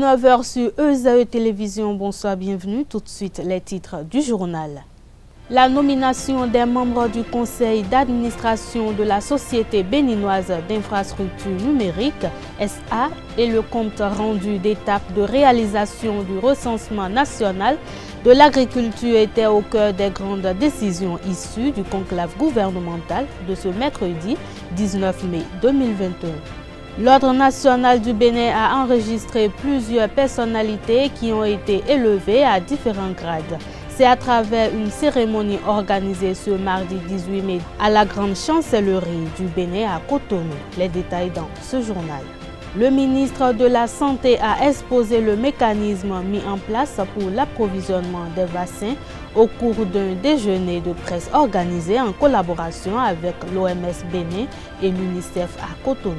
9 heures sur ESAE Télévision. Bonsoir, bienvenue. Tout de suite, les titres du journal. La nomination des membres du conseil d'administration de la Société béninoise d'infrastructures numériques, SA, et le compte rendu d'étape de réalisation du recensement national de l'agriculture étaient au cœur des grandes décisions issues du conclave gouvernemental de ce mercredi 19 mai 2021. L'Ordre national du Bénin a enregistré plusieurs personnalités qui ont été élevées à différents grades. C'est à travers une cérémonie organisée ce mardi 18 mai à la Grande Chancellerie du Bénin à Cotonou. Les détails dans ce journal. Le ministre de la Santé a exposé le mécanisme mis en place pour l'approvisionnement des vaccins au cours d'un déjeuner de presse organisé en collaboration avec l'OMS Bénin et l'UNICEF à Cotonou.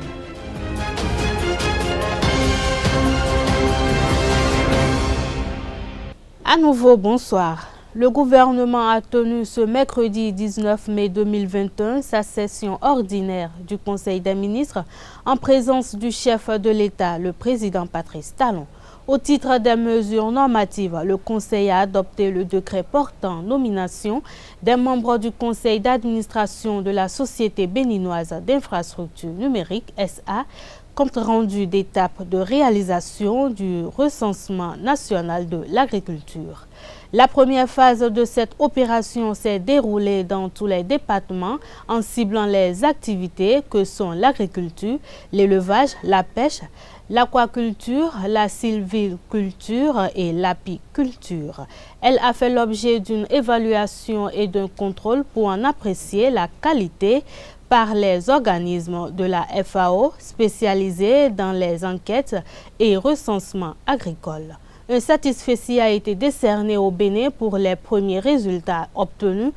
À nouveau, bonsoir. Le gouvernement a tenu ce mercredi 19 mai 2021 sa session ordinaire du Conseil des ministres en présence du chef de l'État, le président Patrice Talon. Au titre des mesures normatives, le Conseil a adopté le décret portant nomination des membres du Conseil d'administration de la Société béninoise d'infrastructures numériques, SA, compte rendu d'étape de réalisation du recensement national de l'agriculture. La première phase de cette opération s'est déroulée dans tous les départements en ciblant les activités que sont l'agriculture, l'élevage, la pêche, l'aquaculture, la sylviculture et l'apiculture. Elle a fait l'objet d'une évaluation et d'un contrôle pour en apprécier la qualité par les organismes de la FAO spécialisés dans les enquêtes et recensements agricoles. Un satisfecit a été décerné au Bénin pour les premiers résultats obtenus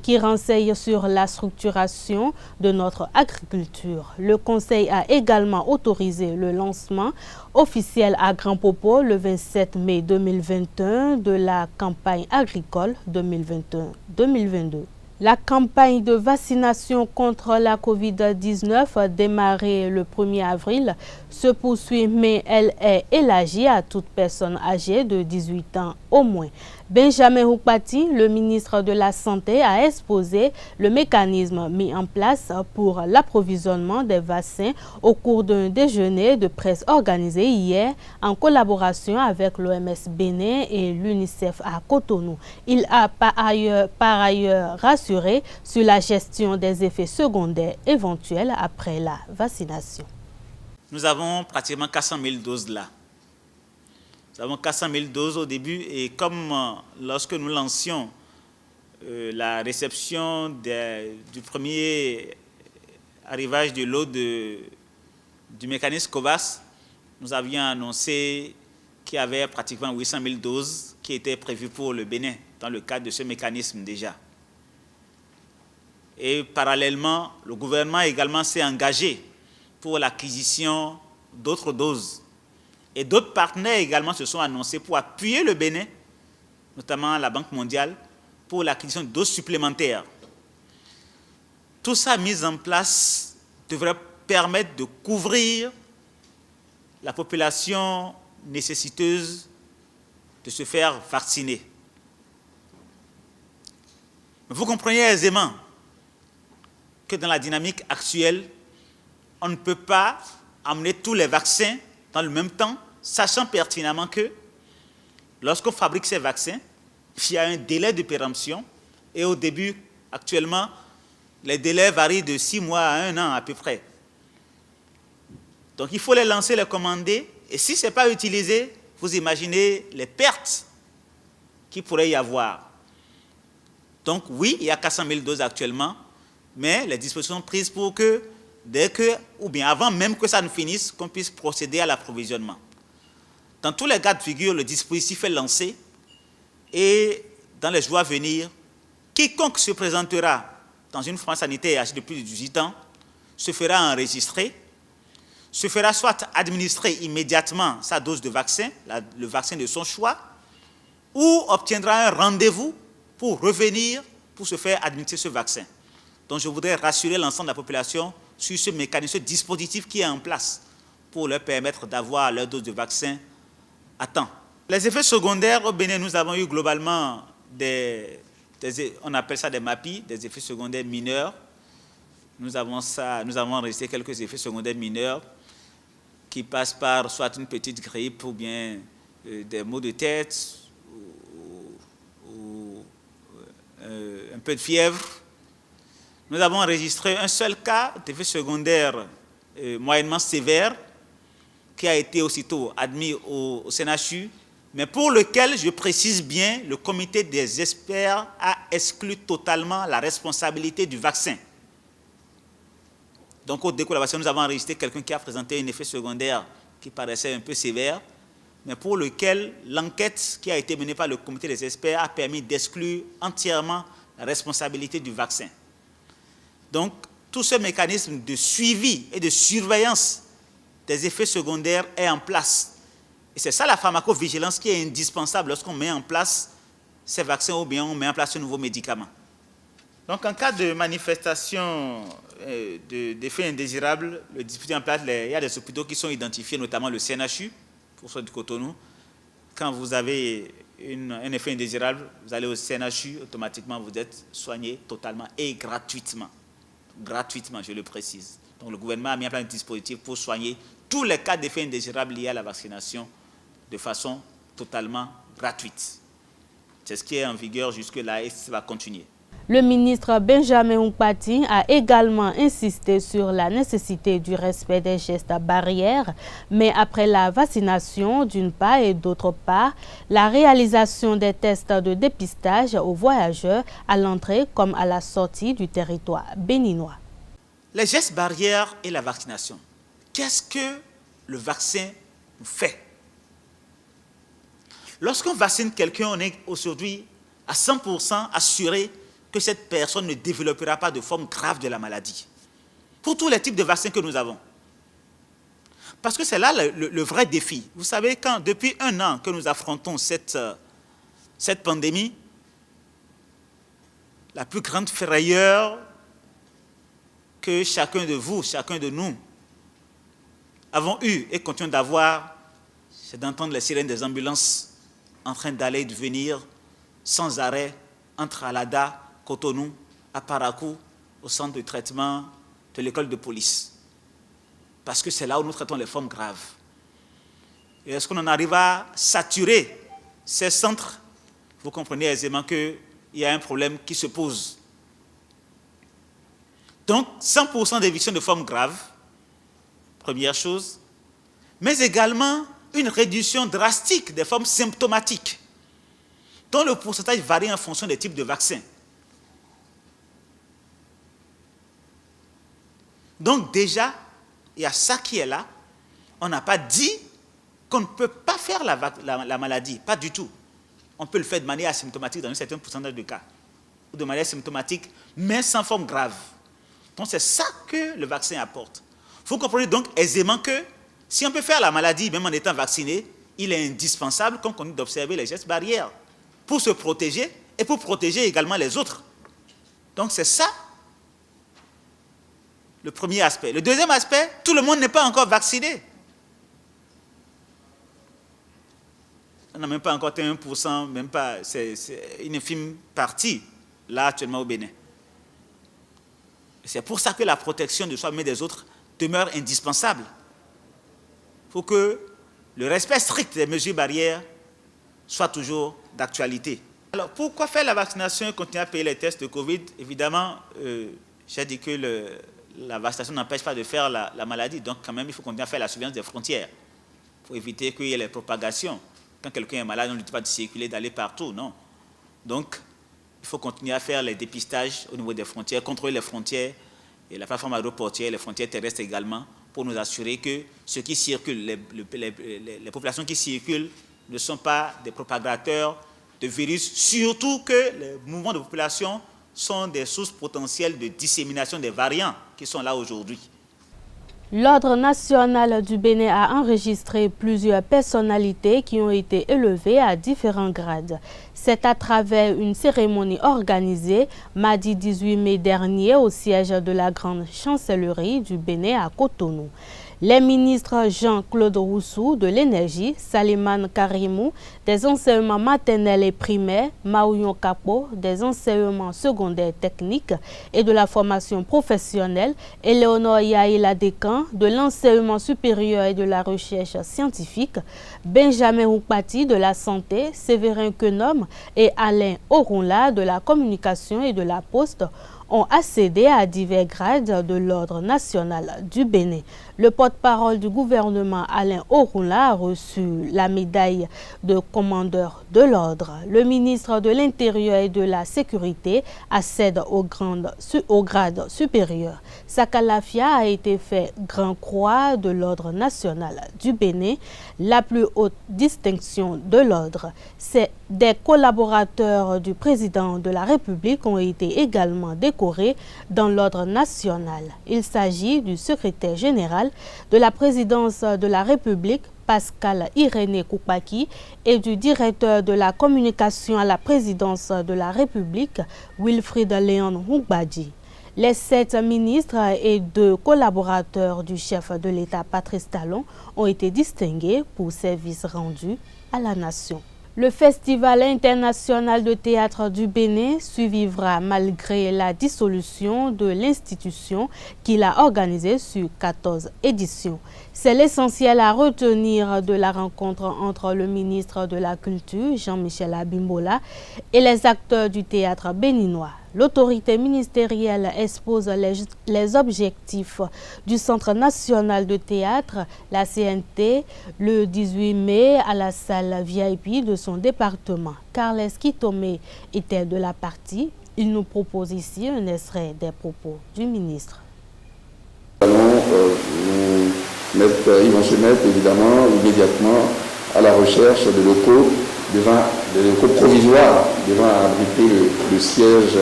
qui renseignent sur la structuration de notre agriculture. Le Conseil a également autorisé le lancement officiel à Grand Popo le 27 mai 2021 de la campagne agricole 2021-2022. La campagne de vaccination contre la COVID-19 démarrée le 1er avril se poursuit, mais elle est élargie à toute personne âgée de 18 ans au moins. Benjamin Houpati, le ministre de la Santé, a exposé le mécanisme mis en place pour l'approvisionnement des vaccins au cours d'un déjeuner de presse organisé hier en collaboration avec l'OMS Bénin et l'UNICEF à Cotonou. Il a par ailleurs rassuré sur la gestion des effets secondaires éventuels après la vaccination. Nous avons pratiquement 400 000 doses là. Nous avons 400 000 doses au début et comme lorsque nous lancions la réception du premier arrivage de l'eau du mécanisme COVAX, nous avions annoncé qu'il y avait pratiquement 800 000 doses qui étaient prévues pour le Bénin dans le cadre de ce mécanisme déjà. Et parallèlement, le gouvernement également s'est engagé pour l'acquisition d'autres doses. Et d'autres partenaires également se sont annoncés pour appuyer le Bénin, notamment la Banque mondiale, pour l'acquisition de doses supplémentaires. Tout ça mis en place devrait permettre de couvrir la population nécessiteuse de se faire vacciner. Vous comprenez aisément que dans la dynamique actuelle, on ne peut pas amener tous les vaccins dans le même temps, sachant pertinemment que lorsqu'on fabrique ces vaccins, il y a un délai de péremption et au début, actuellement, les délais varient de 6 mois à 1 an à peu près. Donc il faut les lancer, les commander et si ce n'est pas utilisé, vous imaginez les pertes qu'il pourrait y avoir. Donc oui, il y a 400 000 doses actuellement, mais les dispositions sont prises pour que dès que, ou bien avant même que ça ne finisse, qu'on puisse procéder à l'approvisionnement. Dans tous les cas de figure, le dispositif est lancé et dans les jours à venir, quiconque se présentera dans une France sanitaire âgée de plus de 18 ans se fera enregistrer, se fera soit administrer immédiatement sa dose de vaccin, le vaccin de son choix, ou obtiendra un rendez-vous pour revenir pour se faire administrer ce vaccin. Donc je voudrais rassurer l'ensemble de la population sur ce mécanisme, ce dispositif qui est en place pour leur permettre d'avoir leur dose de vaccin à temps. Les effets secondaires au Bénin, nous avons eu globalement on appelle ça des MAPI, des effets secondaires mineurs. Nous avons enregistré quelques effets secondaires mineurs qui passent par soit une petite grippe ou bien des maux de tête ou un peu de fièvre. Nous avons enregistré un seul cas d'effet secondaire moyennement sévère qui a été aussitôt admis au CNHU, mais pour lequel, je précise bien, le comité des experts a exclu totalement la responsabilité du vaccin. Donc, au décours de la vaccination, nous avons enregistré quelqu'un qui a présenté un effet secondaire qui paraissait un peu sévère, mais pour lequel l'enquête qui a été menée par le comité des experts a permis d'exclure entièrement la responsabilité du vaccin. Donc, tout ce mécanisme de suivi et de surveillance des effets secondaires est en place. Et c'est ça la pharmacovigilance qui est indispensable lorsqu'on met en place ces vaccins ou bien on met en place un nouveau médicament. Donc, en cas de manifestation d'effets indésirables, le dispositif en place, il y a des hôpitaux qui sont identifiés, notamment le CNHU, pour ceux du Cotonou. Quand vous avez un effet indésirable, vous allez au CNHU, automatiquement vous êtes soigné totalement et gratuitement. Gratuitement, je le précise. Donc, le gouvernement a mis en place un dispositif pour soigner tous les cas d'effets indésirables liés à la vaccination de façon totalement gratuite. C'est ce qui est en vigueur jusque-là et ça va continuer. Le ministre Benjamin Nkpati a également insisté sur la nécessité du respect des gestes barrières, mais après la vaccination d'une part et d'autre part, la réalisation des tests de dépistage aux voyageurs à l'entrée comme à la sortie du territoire béninois. Les gestes barrières et la vaccination. Qu'est-ce que le vaccin nous fait? Lorsqu'on vaccine quelqu'un, on est aujourd'hui à 100% assuré que cette personne ne développera pas de forme grave de la maladie. Pour tous les types de vaccins que nous avons. Parce que c'est là le vrai défi. Vous savez, depuis 1 an que nous affrontons cette pandémie, la plus grande frayeur que chacun de vous, chacun de nous, avons eu et continuons d'avoir, c'est d'entendre les sirènes des ambulances en train d'aller et de venir sans arrêt entre Alada, Cotonou, à Parakou, au centre de traitement de l'école de police. Parce que c'est là où nous traitons les formes graves. Et est-ce qu'on en arrive à saturer ces centres? Vous comprenez aisément qu'il y a un problème qui se pose. Donc, 100% d'éviction de formes graves, première chose, mais également une réduction drastique des formes symptomatiques, dont le pourcentage varie en fonction des types de vaccins. Donc déjà, il y a ça qui est là. On n'a pas dit qu'on ne peut pas faire la maladie, pas du tout. On peut le faire de manière asymptomatique dans un certain pourcentage de cas, ou de manière symptomatique, mais sans forme grave. Donc c'est ça que le vaccin apporte. Vous comprenez donc aisément que si on peut faire la maladie, même en étant vacciné, il est indispensable qu'on continue d'observer les gestes barrières pour se protéger et pour protéger également les autres. Donc c'est ça le premier aspect. Le deuxième aspect, tout le monde n'est pas encore vacciné. On n'a même pas encore 1%, même pas, c'est une infime partie, là actuellement au Bénin. C'est pour ça que la protection de soi-même et des autres demeure indispensable. Il faut que le respect strict des mesures barrières soit toujours d'actualité. Alors, pourquoi faire la vaccination et continuer à payer les tests de Covid? Évidemment, j'ai dit que la vaccination n'empêche pas de faire la maladie, donc quand même, il faut continuer à faire la surveillance des frontières pour éviter qu'il y ait les propagations. Quand quelqu'un est malade, on ne lui dit pas de circuler, d'aller partout, non. Donc, il faut continuer à faire les dépistages au niveau des frontières, contrôler les frontières et la plateforme aéroportière, les frontières terrestres également, pour nous assurer que ceux qui circulent, les populations qui circulent ne sont pas des propagateurs de virus, surtout que les mouvements de population sont des sources potentielles de dissémination des variants qui sont là aujourd'hui. L'Ordre national du Bénin a enregistré plusieurs personnalités qui ont été élevées à différents grades. C'est à travers une cérémonie organisée mardi 18 mai dernier au siège de la Grande Chancellerie du Bénin à Cotonou. Les ministres Jean-Claude Roussou de l'Énergie, Salimane Karimou des enseignements maternels et primaires, Maouyon Kapo des enseignements secondaires techniques et de la formation professionnelle, Éléonore Yaïla Dekan de l'enseignement supérieur et de la recherche scientifique, Benjamin Oukpati de la santé, Séverin Quenom et Alain Orunla de la communication et de la poste ont accédé à divers grades de l'Ordre national du Bénin. Le porte-parole du gouvernement, Alain Orunla, a reçu la médaille de commandeur de l'Ordre. Le ministre de l'Intérieur et de la Sécurité accède au grade supérieur. Sakalafia a été fait Grand Croix de l'Ordre national du Bénin, la plus haute distinction de l'Ordre. Des collaborateurs du président de la République ont été également décorés dans l'Ordre national. Il s'agit du secrétaire général de la présidence de la République, Pascal Irénée Koupaki, et du directeur de la communication à la présidence de la République, Wilfrid Léon Houbadji. Les 7 ministres et 2 collaborateurs du chef de l'État, Patrice Talon, ont été distingués pour services rendus à la nation. Le Festival international de théâtre du Bénin survivra malgré la dissolution de l'institution qu'il a organisée sur 14 éditions. C'est l'essentiel à retenir de la rencontre entre le ministre de la Culture, Jean-Michel Abimbola, et les acteurs du théâtre béninois. L'autorité ministérielle expose les objectifs du Centre national de théâtre, la CNT, le 18 mai à la salle VIP de son département. Carles Kitome était de la partie. Il nous propose ici un extrait des propos du ministre. Ils vont se mettre évidemment immédiatement à la recherche de locaux provisoires devant abriter le siège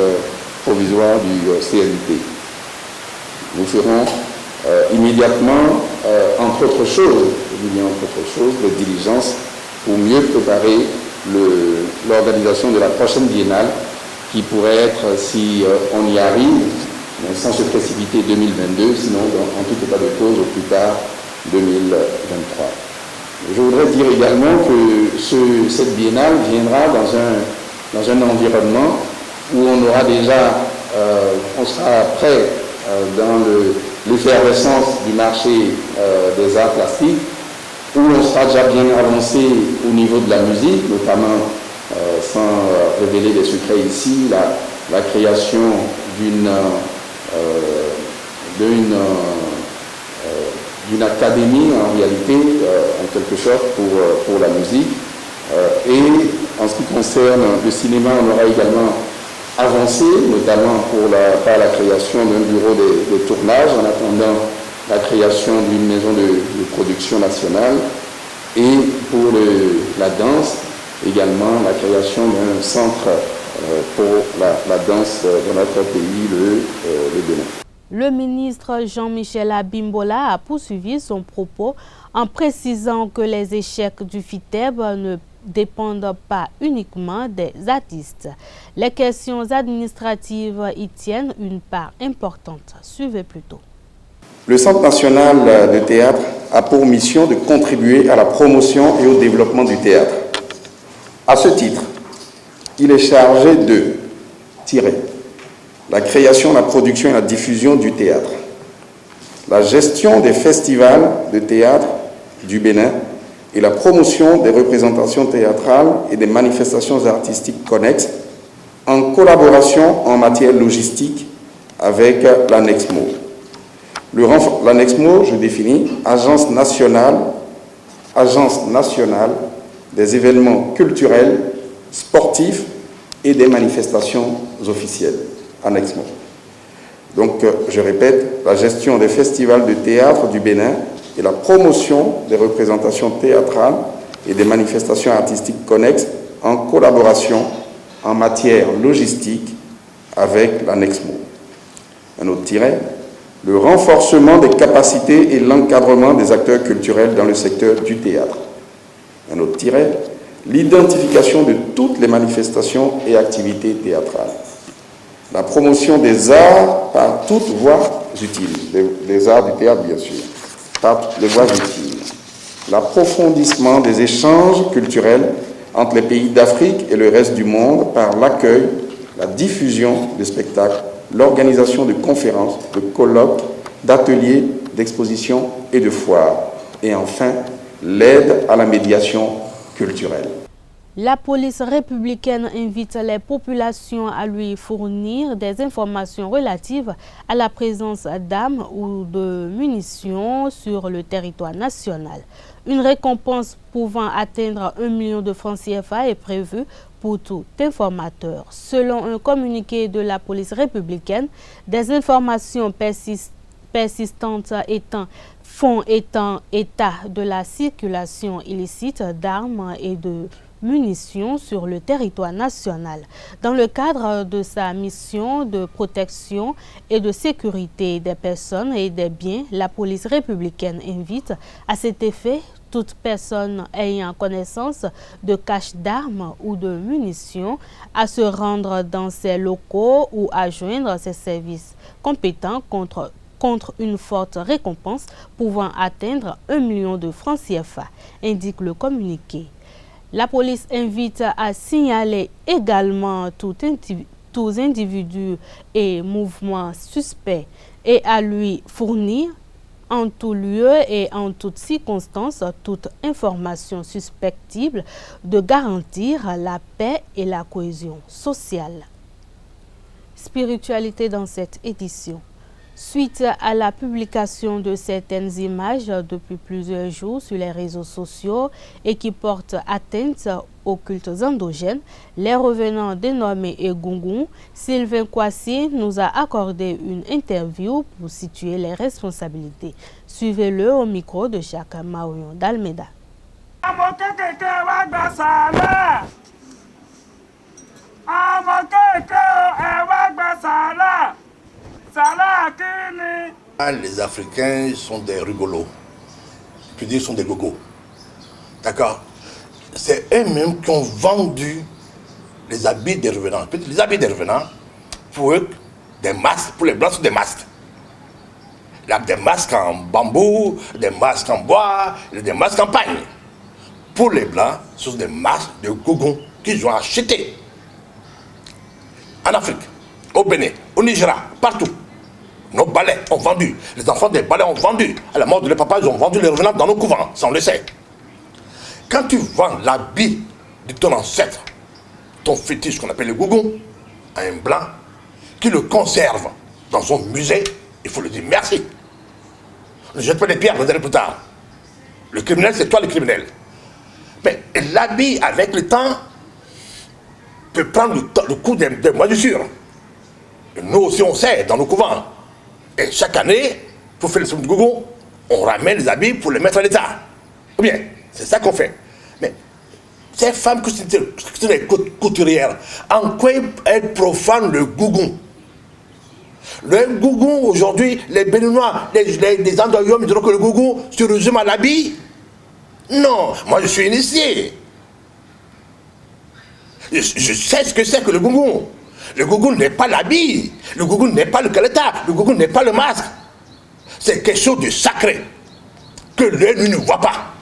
provisoire du CNT. Nous ferons immédiatement, entre autres choses, des diligences pour mieux préparer l'organisation de la prochaine biennale qui pourrait être, si on y arrive, mais sans se précipiter, 2022, sinon en tout état de cause au plus tard 2023. Je voudrais dire également que cette biennale viendra dans un environnement où on aura déjà, on sera prêt dans l'effervescence du marché des arts plastiques, où on sera déjà bien avancé au niveau de la musique, notamment, sans révéler des secrets ici, la création d'une académie en réalité, en quelque sorte, pour la musique. Et en ce qui concerne le cinéma, on aura également avancé, notamment par la création d'un bureau de tournage, en attendant la création d'une maison de production nationale. Et pour la danse, également la création d'un centre pour la danse dans notre pays, le Bénin. Le ministre Jean-Michel Abimbola a poursuivi son propos en précisant que les échecs du FITEB ne dépendent pas uniquement des artistes. Les questions administratives y tiennent une part importante. Suivez plutôt. Le Centre national de théâtre a pour mission de contribuer à la promotion et au développement du théâtre. À ce titre, il est chargé de la création, la production et la diffusion du théâtre, la gestion des festivals de théâtre du Bénin et la promotion des représentations théâtrales et des manifestations artistiques connexes en collaboration en matière logistique avec l'ANEXMO. L'ANEXMO, je définis, Agence nationale des événements culturels, sportifs et des manifestations officielles. ANEXMO. Donc, je répète, la gestion des festivals de théâtre du Bénin et la promotion des représentations théâtrales et des manifestations artistiques connexes en collaboration en matière logistique avec l'ANEXMO. Un autre tiret, le renforcement des capacités et l'encadrement des acteurs culturels dans le secteur du théâtre. Un autre tiret, l'identification de toutes les manifestations et activités théâtrales. La promotion des arts par toutes voies utiles, des arts du théâtre bien sûr, par toutes les voies utiles. L'approfondissement des échanges culturels entre les pays d'Afrique et le reste du monde par l'accueil, la diffusion de spectacles, l'organisation de conférences, de colloques, d'ateliers, d'expositions et de foires. Et enfin, l'aide à la médiation culturelle. La police républicaine invite les populations à lui fournir des informations relatives à la présence d'armes ou de munitions sur le territoire national. Une récompense pouvant atteindre 1 million de francs CFA est prévue pour tout informateur. Selon un communiqué de la police républicaine, des informations persistantes font état de la circulation illicite d'armes et de munitions sur le territoire national. Dans le cadre de sa mission de protection et de sécurité des personnes et des biens, la police républicaine invite à cet effet toute personne ayant connaissance de caches d'armes ou de munitions à se rendre dans ses locaux ou à joindre ses services compétents contre une forte récompense pouvant atteindre 1 million de francs CFA, indique le communiqué. La police invite à signaler également tous individus et mouvements suspects et à lui fournir en tout lieu et en toute circonstance toute information susceptible de garantir la paix et la cohésion sociale. Spiritualité dans cette édition. Suite à la publication de certaines images depuis plusieurs jours sur les réseaux sociaux et qui portent atteinte aux cultes endogènes, les revenants dénommés Egungun, Sylvain Kwasi nous a accordé une interview pour situer les responsabilités. Suivez-le au micro de Chaka Maouyon d'Almeida. Les Africains sont des rigolos, je veux dire, sont des gogos. D'accord? C'est eux-mêmes qui ont vendu les habits des revenants. Les habits des revenants, pour eux, des masques, pour les blancs, sont des masques. Il y a des masques en bambou, des masques en bois, des masques en pagne. Pour les blancs, ce sont des masques de gogons qu'ils ont achetés. En Afrique, au Bénin, au Nigeria, partout. Nos balais ont vendu, les enfants des balais ont vendu. À la mort de leurs papas, ils ont vendu les revenants dans nos couvents, ça on le sait. Quand tu vends l'habit de ton ancêtre, ton fétiche qu'on appelle le gougon, à un blanc, qui le conserve dans son musée, il faut lui dire merci. Ne jette pas des pierres des années plus tard. Le criminel, c'est toi le criminel. Mais l'habit, avec le temps, peut prendre le coup des moisissures. Nous aussi, on sait, dans nos couvents. Et chaque année, pour faire le somme du gougon, on ramène les habits pour les mettre à l'état. Ou bien, c'est ça qu'on fait. Mais ces femmes qui sont des couturières, en quoi elles profanent le gougon? Le gougon, aujourd'hui, les Béninois, les Andoyom, ils diront que le gougon se résume à l'habit. Non, moi je suis initié. Je sais ce que c'est que le gougon. Le gougon n'est pas l'habit, le gougon n'est pas le kaleta, le gougon n'est pas le masque. C'est quelque chose de sacré que l'œil ne voit pas.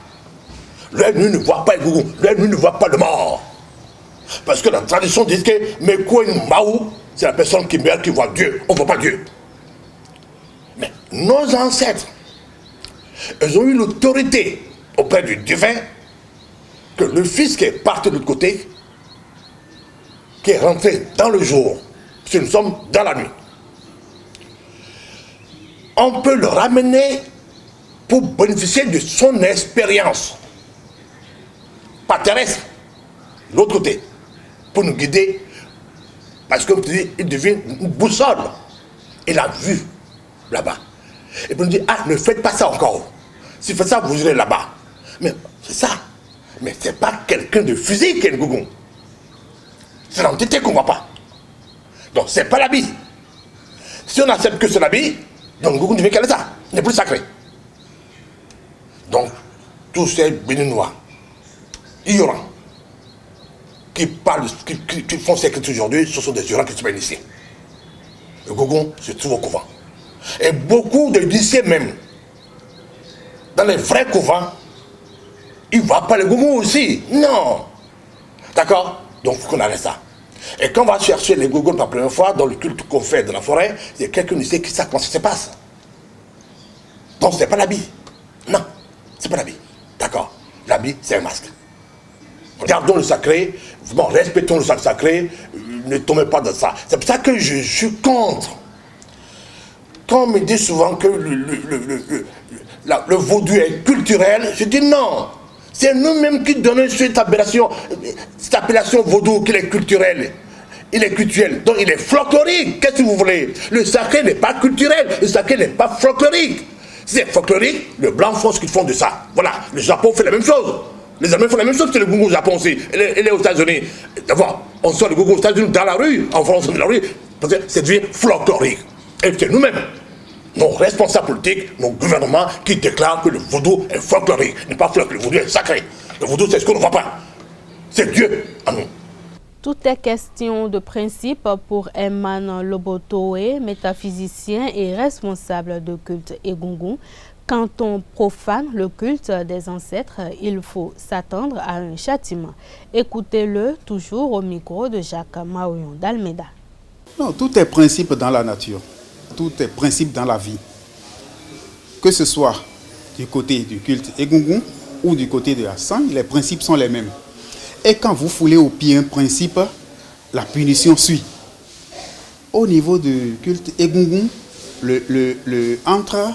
L'œil ne voit pas le gougon, l'œil ne voit pas le mort. Parce que la tradition dit que Mekouin Maou, c'est la personne qui meurt qui voit Dieu. On ne voit pas Dieu. Mais nos ancêtres, ils ont eu l'autorité auprès du divin que le fils qui est parti de l'autre côté, qui est rentré dans le jour, si nous sommes dans la nuit, on peut le ramener pour bénéficier de son expérience, pas terrestre, de l'autre côté, pour nous guider, parce que il devient une boussole. Il a vu là-bas. Et puis nous dit, ah, ne faites pas ça encore. Si vous faites ça, vous irez là-bas. Mais c'est ça. Mais c'est pas quelqu'un de physique qui est le gougon. C'est l'entité qu'on ne voit pas. Donc c'est pas l'habit. Si on accepte que c'est l'habit, Donc Gougou devient quel état? Il n'est plus sacré. Donc, tous ces Béninois, ignorants, qui parlent, qui font ces critiques aujourd'hui, ce sont des ignorants qui sont pas initiés. Le Gougou se trouve au couvent. Et beaucoup de lycées même, dans les vrais couvents, ils ne voient pas le Gougou aussi. Non. D'accord? Donc, il faut qu'on arrête ça. Et quand on va chercher les Gougous pour la première fois, dans le culte qu'on fait dans la forêt, il y a quelqu'un qui sait qui sait comment ça se passe. Donc, ce n'est pas l'habit. Non, ce n'est pas l'habit. D'accord? L'habit, c'est un masque. Gardons le sacré, bon, respectons le sacré, ne tombez pas dans ça. C'est pour ça que je suis contre. Quand on me dit souvent que le vaudou est culturel, je dis non. C'est nous-mêmes qui donnons cette appellation vaudou qu'il est culturel. Il est culturel, donc il est folklorique. Qu'est-ce que vous voulez? Le sacré n'est pas culturel, le sacré n'est pas folklorique. Si c'est folklorique, les Blancs font ce qu'ils font de ça. Voilà, le Japon fait la même chose. Les Allemands font la même chose que le Gougou au Japon aussi. Et les États-Unis. D'abord, on sort le Gougou aux États-Unis dans la rue, en France, dans la rue, parce que c'est devenu folklorique. Et c'est nous-mêmes, nos responsables politiques, nos gouvernements, qui déclarent que le vaudou est folklorique. Il n'est pas folklorique, le vaudou est sacré. Le vaudou, c'est ce qu'on ne voit pas. C'est Dieu à nous. Tout est question de principe pour Emman Lobotoé, métaphysicien et responsable de culte Egungun. Quand on profane le culte des ancêtres, il faut s'attendre à un châtiment. Écoutez-le toujours au micro de Jacques Maouyon d'Almeida. Non, tout est principe dans la nature. Tout est principe dans la vie. Que ce soit du côté du culte Egungun ou du côté de Hassan, les principes sont les mêmes. Et quand vous foulez au pied un principe, la punition suit. Au niveau du culte Egungun, entre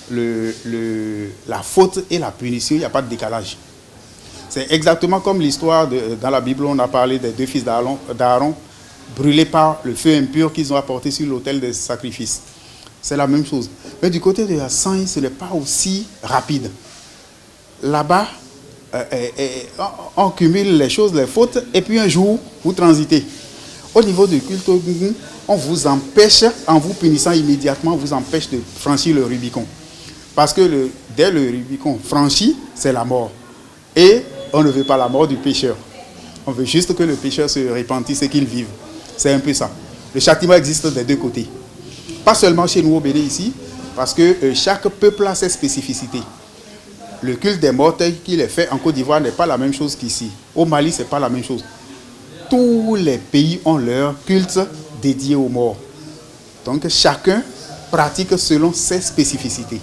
la faute et la punition, il n'y a pas de décalage. C'est exactement comme l'histoire dans la Bible, on a parlé des deux fils d'Aaron brûlés par le feu impur qu'ils ont apporté sur l'autel des sacrifices. C'est la même chose. Mais du côté de Hassan, ce n'est pas aussi rapide. Là-bas, on cumule les choses, les fautes, et puis un jour, vous transitez. Au niveau du culte, on vous empêche, en vous punissant immédiatement, on vous empêche de franchir le Rubicon. Parce que dès le Rubicon franchi, c'est la mort. Et on ne veut pas la mort du pécheur. On veut juste que le pécheur se repentisse et qu'il vive. C'est un peu ça. Le châtiment existe des deux côtés. Pas seulement chez nous au Bénin ici, parce que chaque peuple a ses spécificités. Le culte des morts qu'il est fait en Côte d'Ivoire n'est pas la même chose qu'ici. Au Mali, ce n'est pas la même chose. Tous les pays ont leur culte dédié aux morts. Donc chacun pratique selon ses spécificités.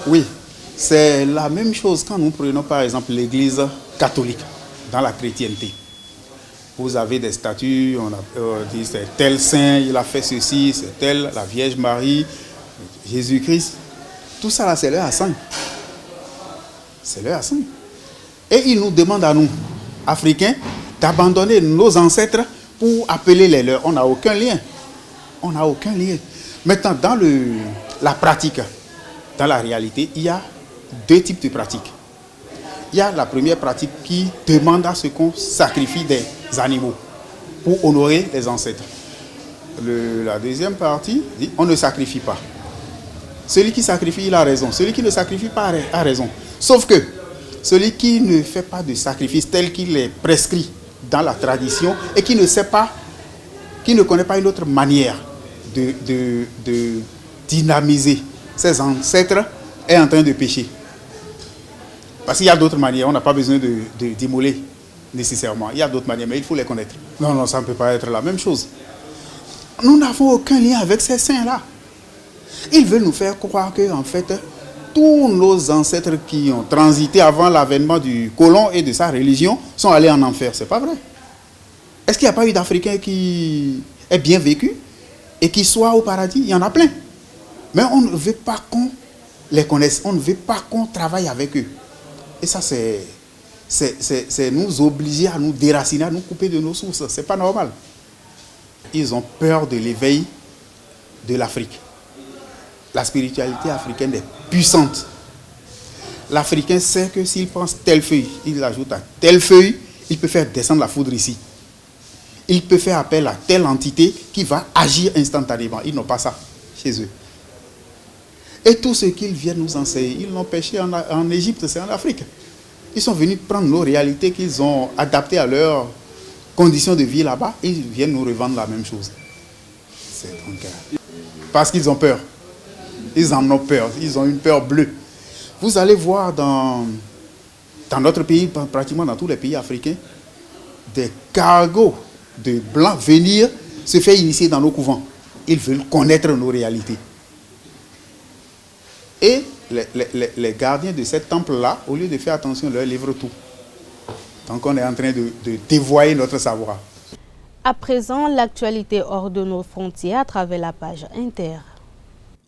Oui, c'est la même chose quand nous prenons par exemple l'église catholique dans la chrétienté. Vous avez des statues, on dit c'est tel saint, il a fait ceci, c'est tel, la Vierge Marie, Jésus-Christ. Tout ça là, c'est leur saint. C'est leur saint. Et il nous demande à nous, Africains, d'abandonner nos ancêtres pour appeler les leurs. On n'a aucun lien. On n'a aucun lien. Maintenant, dans la pratique, dans la réalité, il y a deux types de pratiques. Il y a la première pratique qui demande à ce qu'on sacrifie des animaux pour honorer les ancêtres. La deuxième partie dit on ne sacrifie pas. Celui qui sacrifie, il a raison. Celui qui ne sacrifie pas a raison. Sauf que celui qui ne fait pas de sacrifice tel qu'il est prescrit dans la tradition et qui ne sait pas, qui ne connaît pas une autre manière de dynamiser ses ancêtres est en train de pécher. Parce qu'il y a d'autres manières, on n'a pas besoin d'immoler nécessairement. Il y a d'autres manières, mais il faut les connaître. Non, ça ne peut pas être la même chose. Nous n'avons aucun lien avec ces saints-là. Ils veulent nous faire croire que, en fait, tous nos ancêtres qui ont transité avant l'avènement du colon et de sa religion sont allés en enfer. Ce n'est pas vrai. Est-ce qu'il n'y a pas eu d'Africains qui aient bien vécu et qui soient au paradis? Il y en a plein. Mais on ne veut pas qu'on les connaisse. On ne veut pas qu'on travaille avec eux. Et ça, c'est nous obliger à nous déraciner, à nous couper de nos sources. Ce n'est pas normal. Ils ont peur de l'éveil de l'Afrique. La spiritualité africaine est puissante. L'Africain sait que s'il pense telle feuille, il ajoute à telle feuille, il peut faire descendre la foudre ici. Il peut faire appel à telle entité qui va agir instantanément. Ils n'ont pas ça chez eux. Et tout ce qu'ils viennent nous enseigner, ils l'ont pêché en Égypte, c'est en Afrique. Ils sont venus prendre nos réalités qu'ils ont adaptées à leurs conditions de vie là-bas et ils viennent nous revendre la même chose. C'est donc, parce qu'ils ont peur. Ils en ont peur. Ils ont une peur bleue. Vous allez voir dans notre pays, pratiquement dans tous les pays africains, des cargos de blancs venir se faire initier dans nos couvents. Ils veulent connaître nos réalités. Et les gardiens de cet temple-là, au lieu de faire attention, leur livrent tout. Donc on est en train de dévoyer notre savoir. À présent, l'actualité hors de nos frontières à travers la page Inter.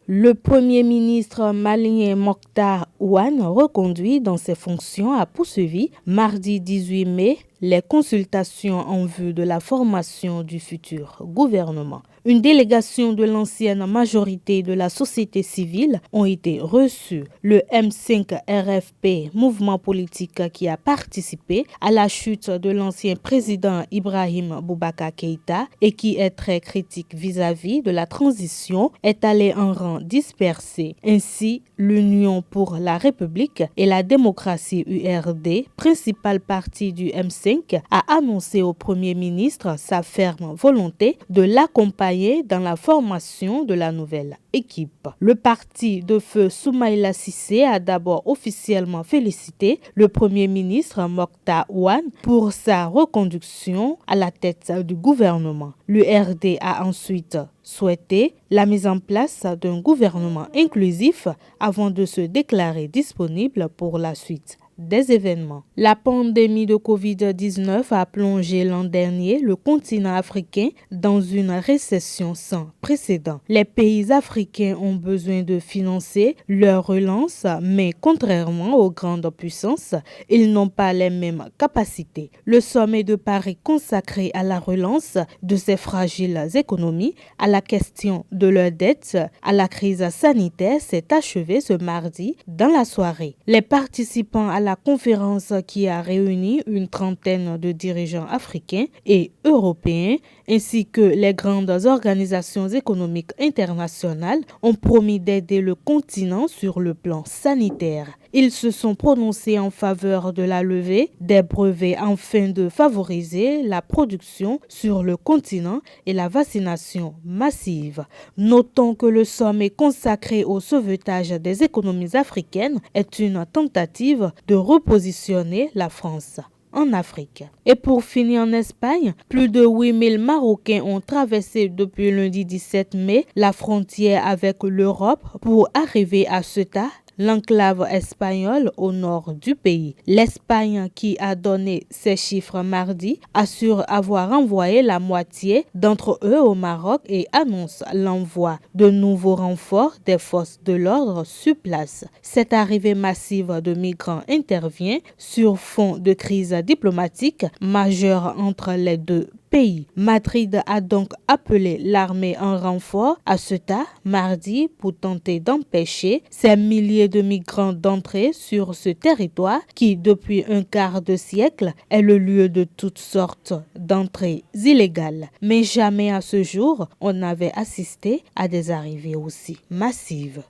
Le Premier ministre malien Mokhtar Ouane, reconduit dans ses fonctions, a poursuivi mardi 18 mai les consultations en vue de la formation du futur gouvernement. Une délégation de l'ancienne majorité de la société civile ont été reçus. Le M5 RFP, mouvement politique qui a participé à la chute de l'ancien président Ibrahim Boubacar Keïta et qui est très critique vis-à-vis de la transition, est allé en rang dispersé. Ainsi, l'Union pour la République et la démocratie URD, principal parti du M5, a annoncé au Premier ministre sa ferme volonté de l'accompagner dans la formation de la nouvelle équipe. Le parti de feu Soumaïla Cissé a d'abord officiellement félicité le Premier ministre Mokhtar Ouane pour sa reconduction à la tête du gouvernement. L'URD a ensuite souhaité la mise en place d'un gouvernement inclusif avant de se déclarer disponible pour la suite des événements. La pandémie de Covid-19 a plongé l'an dernier le continent africain dans une récession sans précédent. Les pays africains ont besoin de financer leur relance, mais contrairement aux grandes puissances, ils n'ont pas les mêmes capacités. Le sommet de Paris consacré à la relance de ces fragiles économies, à la question de leurs dettes, à la crise sanitaire s'est achevé ce mardi dans la soirée. Les participants à la conférence qui a réuni une trentaine de dirigeants africains et européens ainsi que les grandes organisations économiques internationales ont promis d'aider le continent sur le plan sanitaire. Ils se sont prononcés en faveur de la levée des brevets afin de favoriser la production sur le continent et la vaccination massive. Notons que le sommet consacré au sauvetage des économies africaines est une tentative de repositionner la France en Afrique. Et pour finir en Espagne, plus de 8000 Marocains ont traversé depuis lundi 17 mai la frontière avec l'Europe pour arriver à Ceuta, l'enclave espagnole au nord du pays. L'Espagne, qui a donné ces chiffres mardi, assure avoir envoyé la moitié d'entre eux au Maroc et annonce l'envoi de nouveaux renforts des forces de l'ordre sur place. Cette arrivée massive de migrants intervient sur fond de crise diplomatique majeure entre les deux pays. Madrid a donc appelé l'armée en renfort à Ceuta mardi pour tenter d'empêcher ces milliers de migrants d'entrer sur ce territoire qui, depuis un quart de siècle, est le lieu de toutes sortes d'entrées illégales. Mais jamais à ce jour, on n'avait assisté à des arrivées aussi massives.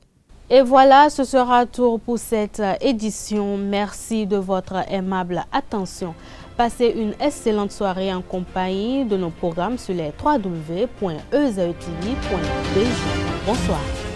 Et voilà, ce sera tout pour cette édition. Merci de votre aimable attention. Passez une excellente soirée en compagnie de nos programmes sur les www.ezetv.bg. Bonsoir.